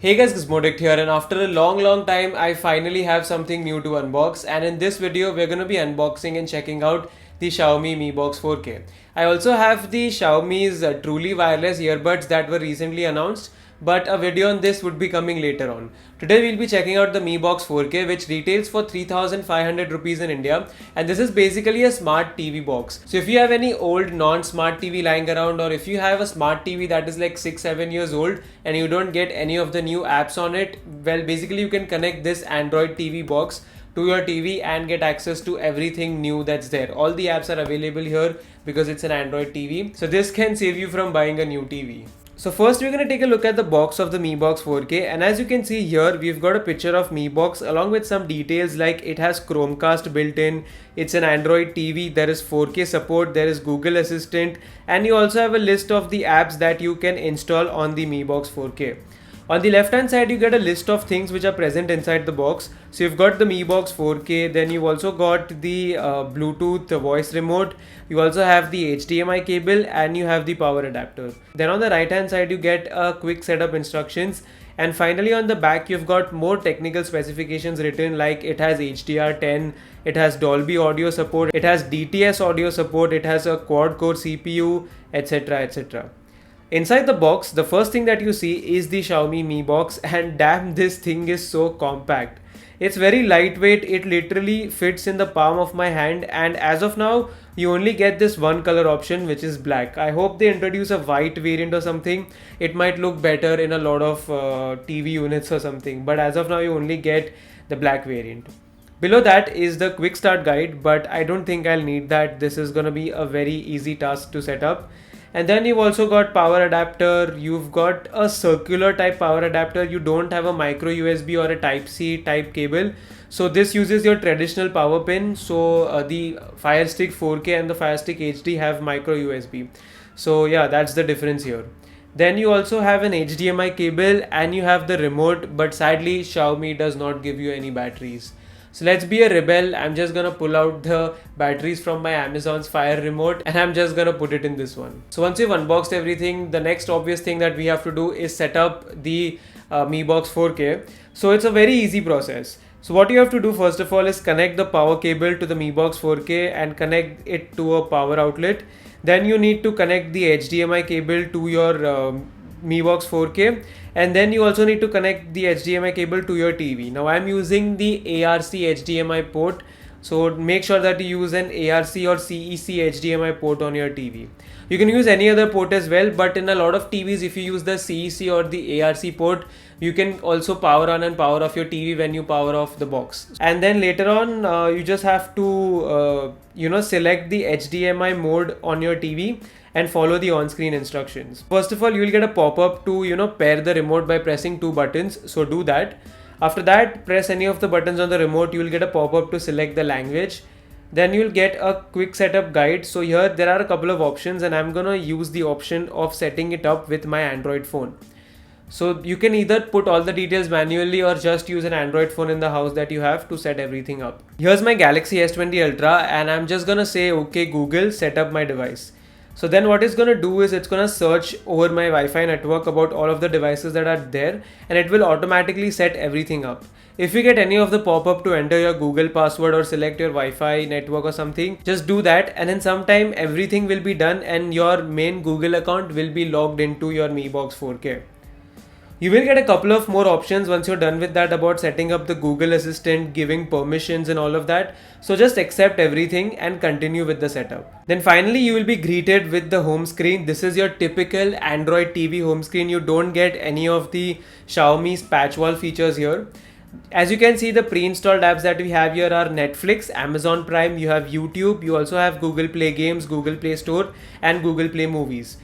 Hey guys, Gizmoddict here, and after a long time I finally have something new to unbox, and in this video we're going to be unboxing and checking out the Xiaomi Mi Box 4K. I also have the Xiaomi's truly wireless earbuds that were recently announced, but a video on this would be coming later on. Today we'll be checking out the Mi Box 4K, which retails for 3,500 rupees in India, and this is basically a smart TV box. So if you have any old non-smart TV lying around, or if you have a smart TV that is like 6-7 years old and you don't get any of the new apps on it, well, basically you can connect this Android TV box to your TV and get access to everything new that's there. All the apps are available here because it's an Android TV. So this can save you from buying a new TV. So first we're going to take a look at the box of the Mi Box 4K, and as you can see here we've got a picture of Mi Box along with some details like it has Chromecast built in, it's an Android TV, there is 4K support, there is Google Assistant, and you also have a list of the apps that you can install on the Mi Box 4K. On the left hand side you get a list of things which are present inside the box. So you've got the Mi Box 4K, then you've also got the Bluetooth voice remote, you also have the HDMI cable, and you have the power adapter. Then on the right hand side you get a quick setup instructions, and finally on the back you've got more technical specifications written like it has HDR10, it has Dolby audio support, it has DTS audio support, it has a quad core CPU, etc, etc. Inside the box, the first thing that you see is the Xiaomi Mi Box, and damn, this thing is so compact. It's very lightweight, it literally fits in the palm of my hand, and as of now, you only get this one color option, which is black. I hope they introduce a white variant or something. It might look better in a lot of TV units or something, but as of now, you only get the black variant. Below that is the quick start guide, but I don't think I'll need that. This is gonna be a very easy task to set up. And then you've also got power adapter, you've got a circular type power adapter, you don't have a micro USB or a type C type cable. So this uses your traditional power pin. So the FireStick 4K and the FireStick HD have micro USB. So yeah, that's the difference here. Then you also have an HDMI cable and you have the remote, but sadly Xiaomi does not give you any batteries. So let's be a rebel. I'm just gonna pull out the batteries from my Amazon's Fire remote and I'm just gonna put it in this one. So once you've unboxed everything, the next obvious thing that we have to do is set up the Mi Box 4K. So it's a very easy process. So what you have to do first of all is connect the power cable to the Mi Box 4K and connect it to a power outlet. Then you need to connect the HDMI cable to your Mi Box 4K, and then you also need to connect the HDMI cable to your TV. Now I'm using the ARC HDMI port, so make sure that you use an ARC or CEC HDMI port on your TV. You can use any other port as well, but in a lot of TVs if you use the CEC or the ARC port, you can also power on and power off your TV when you power off the box. And then later on you just have to select the HDMI mode on your TV and follow the on-screen instructions. First of all, you will get a pop-up to pair the remote by pressing two buttons, so do that. After that, press any of the buttons on the remote, you will get a pop-up to select the language. Then you will get a quick setup guide. So here there are a couple of options and I'm gonna use the option of setting it up with my Android phone. So you can either put all the details manually or just use an Android phone in the house that you have to set everything up. Here's my Galaxy S20 Ultra and I'm just gonna say, okay Google, set up my device. So then what it's going to do is it's going to search over my Wi-Fi network about all of the devices that are there, and it will automatically set everything up. If you get any of the pop-up to enter your Google password or select your Wi-Fi network or something, just do that, and in some time everything will be done and your main Google account will be logged into your Mi Box 4K. You will get a couple of more options once you're done with that about setting up the Google Assistant, giving permissions and all of that. So just accept everything and continue with the setup. Then finally you will be greeted with the home screen. This is your typical Android TV home screen. You don't get any of the Xiaomi's patch wall features here. As you can see, the pre-installed apps that we have here are Netflix, Amazon Prime, you have YouTube, you also have Google Play Games, Google Play Store and Google Play Movies.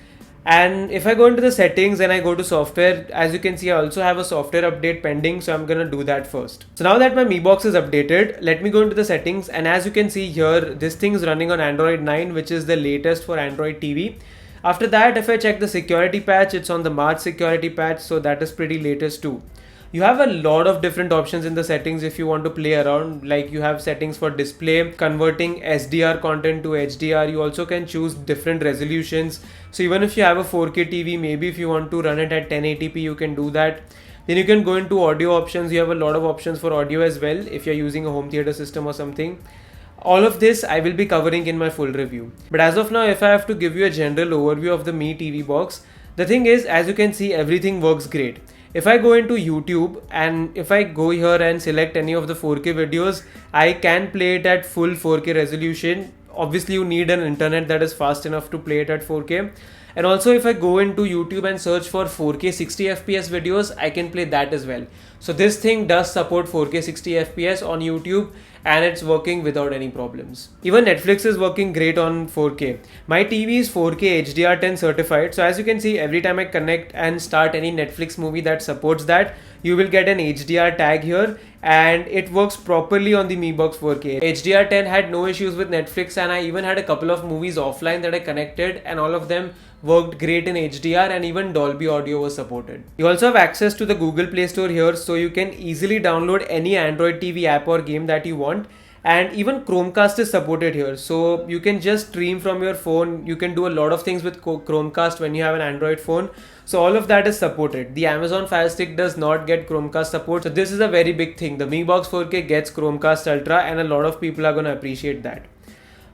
And if I go into the settings and I go to software, as you can see, I also have a software update pending, so I'm gonna do that first. So now that my Mi Box is updated, let me go into the settings, and as you can see here, this thing is running on Android 9, which is the latest for Android TV. After that, if I check the security patch, it's on the March security patch, so that is pretty latest too. You have a lot of different options in the settings if you want to play around, like you have settings for display, converting SDR content to HDR. You also can choose different resolutions. So even if you have a 4K TV, maybe if you want to run it at 1080p, you can do that. Then you can go into audio options. You have a lot of options for audio as well if you're using a home theater system or something. All of this I will be covering in my full review. But as of now, if I have to give you a general overview of the Mi TV box, the thing is, as you can see, everything works great. If I go into YouTube and if I go here and select any of the 4K videos, I can play it at full 4K resolution. Obviously, you need an internet that is fast enough to play it at 4K. And also, if I go into YouTube and search for 4K 60 FPS videos, I can play that as well. So this thing does support 4K 60 FPS on YouTube, and it's working without any problems. Even Netflix is working great on 4K. My TV is 4K HDR10 certified. So as you can see, every time I connect and start any Netflix movie that supports that, you will get an HDR tag here, and it works properly on the Mi Box 4K. HDR10 had no issues with Netflix, and I even had a couple of movies offline that I connected, and all of them worked great in HDR, and even Dolby Audio was supported. You also have access to the Google Play Store here, so you can easily download any Android TV app or game that you want. And even Chromecast is supported here, so you can just stream from your phone. You can do a lot of things with Chromecast when you have an Android phone. So all of that is supported. The Amazon FireStick does not get Chromecast support, so this is a very big thing. The Mi Box 4K gets Chromecast Ultra, and a lot of people are going to appreciate that.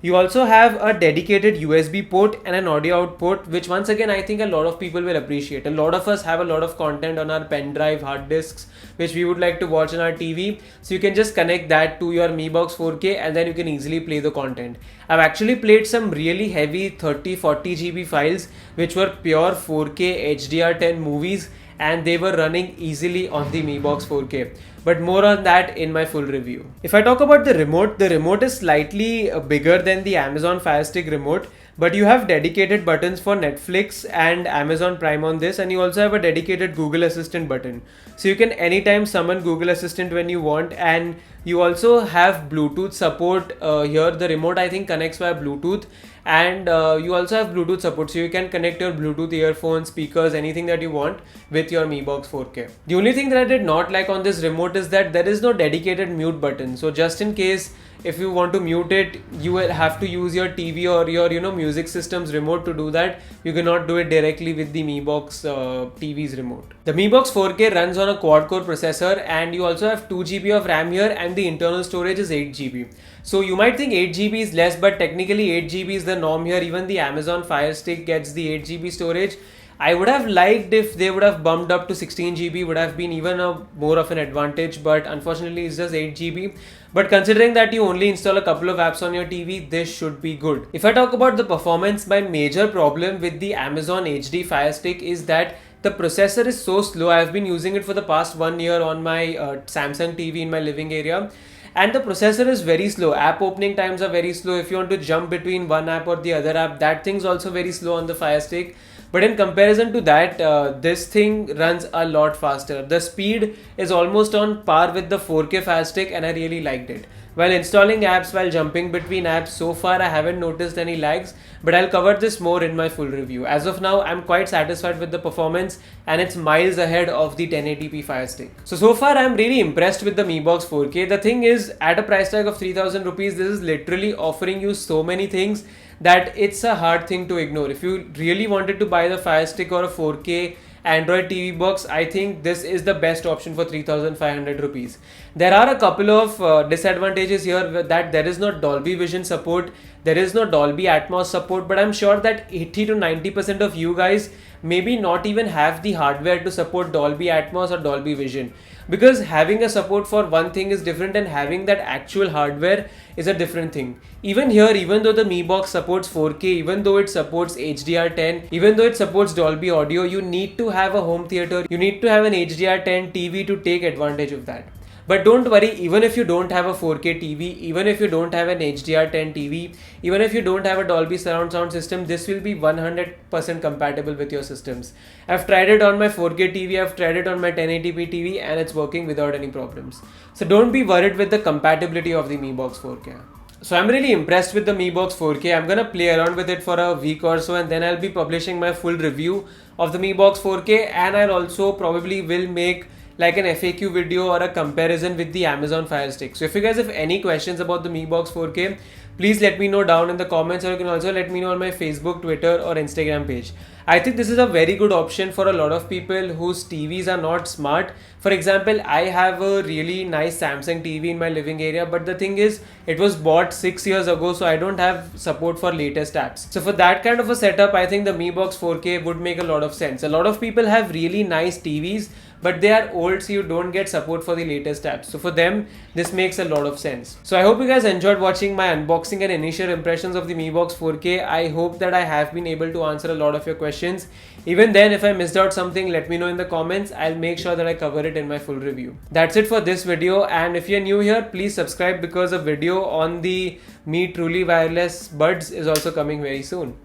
You also have a dedicated USB port and an audio out port, which once again I think a lot of people will appreciate. A lot of us have a lot of content on our pen drive, hard disks, which we would like to watch on our TV. So you can just connect that to your Mi Box 4K, and then you can easily play the content. I've actually played some really heavy 30-40 GB files, which were pure 4K HDR10 movies, and they were running easily on the Mi Box 4K. But more on that in my full review. If I talk about the remote is slightly bigger than the Amazon Fire Stick remote, but you have dedicated buttons for Netflix and Amazon Prime on this, and you also have a dedicated Google Assistant button. So you can anytime summon Google Assistant when you want, and you also have Bluetooth support here. The remote I think connects via Bluetooth, and you also have Bluetooth support, so you can connect your Bluetooth earphones, speakers, anything that you want with your Mi Box 4K. The only thing that I did not like on this remote is that there is no dedicated mute button. So just in case if you want to mute it, you will have to use your TV or your music system's remote to do that. You cannot do it directly with the Mi Box TV's remote. The Mi Box 4K runs on a quad-core processor, and you also have 2 GB of RAM here, and the internal storage is 8 GB. So you might think 8 GB is less, but technically 8 GB is the norm here. Even the Amazon Fire Stick gets the 8 GB storage. I would have liked if they would have bumped up to 16 GB, would have been even more of an advantage, but unfortunately it's just 8 GB. But considering that you only install a couple of apps on your TV, this should be good. If I talk about the performance, my major problem with the Amazon HD Fire Stick is that the processor is so slow. I have been using it for the past 1 year on my Samsung TV in my living area, and the processor is very slow. App opening times are very slow. If you want to jump between one app or the other app, that thing's also very slow on the Fire Stick. But in comparison to that, this thing runs a lot faster. The speed is almost on par with the 4K Fire Stick, and I really liked it. While installing apps, while jumping between apps, so far I haven't noticed any lags, but I'll cover this more in my full review. As of now, I'm quite satisfied with the performance, and it's miles ahead of the 1080p Fire Stick. So far I'm really impressed with the Mi Box 4K. The thing is, at a price tag of 3000 rupees, this is literally offering you so many things that it's a hard thing to ignore. If you really wanted to buy the Fire Stick or a 4K Android TV box, I think this is the best option for 3500 rupees. There are a couple of disadvantages here, that there is no Dolby Vision support, there is no Dolby Atmos support, but I'm sure that 80 to 90% of you guys maybe not even have the hardware to support Dolby Atmos or Dolby Vision, because having a support for one thing is different and having that actual hardware is a different thing. Even here, even though the Mi Box supports 4K, even though it supports HDR10, even though it supports Dolby Audio, you need to have a home theater, you need to have an HDR10 TV to take advantage of that. But don't worry, even if you don't have a 4K TV, even if you don't have an HDR10 TV, even if you don't have a Dolby surround sound system, this will be 100% compatible with your systems. I've tried it on my 4K TV, I've tried it on my 1080p TV, and it's working without any problems. So don't be worried with the compatibility of the Mi Box 4K. So I'm really impressed with the Mi Box 4K. I'm gonna play around with it for a week or so, and then I'll be publishing my full review of the Mi Box 4K, and I'll also probably will make like an FAQ video or a comparison with the Amazon Fire Stick. So if you guys have any questions about the Mi Box 4K, please let me know down in the comments, or you can also let me know on my Facebook, Twitter or Instagram page. I think this is a very good option for a lot of people whose TVs are not smart. For example, I have a really nice Samsung TV in my living area, but the thing is, it was bought 6 years ago, so I don't have support for latest apps. So for that kind of a setup, I think the Mi Box 4K would make a lot of sense. A lot of people have really nice TVs, but they are old, so you don't get support for the latest apps. So for them, this makes a lot of sense. So I hope you guys enjoyed watching my unboxing and initial impressions of the Mi Box 4K. I hope that I have been able to answer a lot of your questions. Even then, if I missed out something, let me know in the comments. I'll make sure that I cover it in my full review. That's it for this video, and if you're new here, please subscribe because a video on the Mi Truly Wireless Buds is also coming very soon.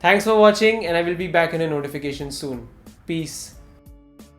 Thanks for watching, and I will be back in a notification soon. Peace.